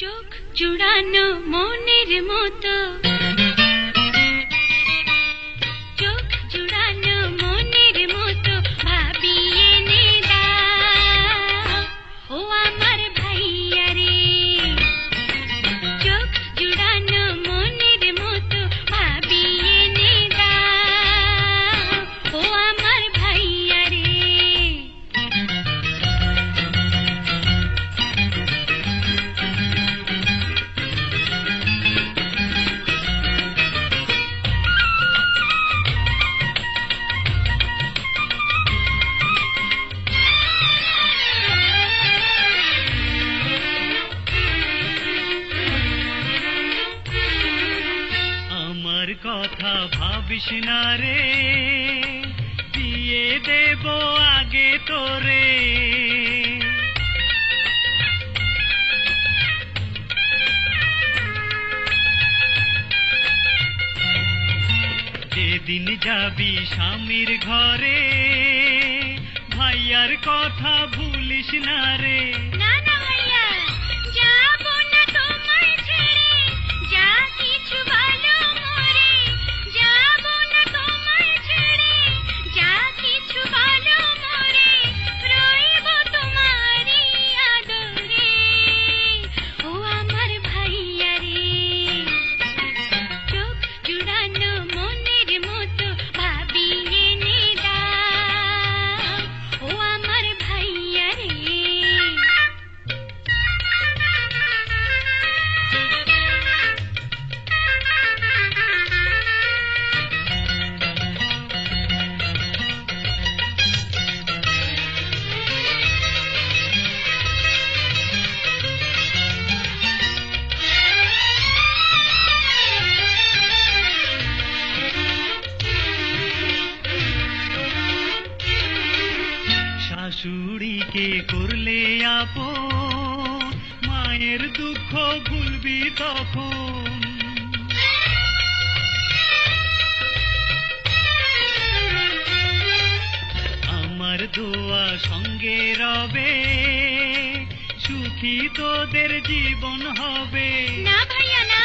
চোখ জুড়ানো মনের মতো, চোখ জুড়ানো মনের মতো ভাবিয়ে নে দাও ও আমার ভাইয়া রে। চোখ জুড়ানো মনের মতো ভাবিয়ে নে দাও ও আমার ভাইয়া রে। আমার কথা ভাবিস না রে, দিয়ে দেব আগে তোরে। যেদিন যাবি স্বামীর ঘরে, ভাইয়ার কথা ভুলিস না রে। না না ভাইয়া, যাব না তোমায় ছেড়ে, যা কিছু বলো মোরে। যাব না তোমায় ছেড়ে, যা কিছু বলো মোরে। রইব তোমারই আদরে ও আমার ভাইয়া রে। চোখ জুড়ানো মনের মতো ভাবিয়ে নে দাও ও আমার ভাইয়া রে। শাশুড়িকে করলে আপন, মায়ের দুঃখ ভুলবি তখন। আমার দোয়া সঙ্গে রবে, সুখী তোদের জীবন হবে। না ভাইয়া না,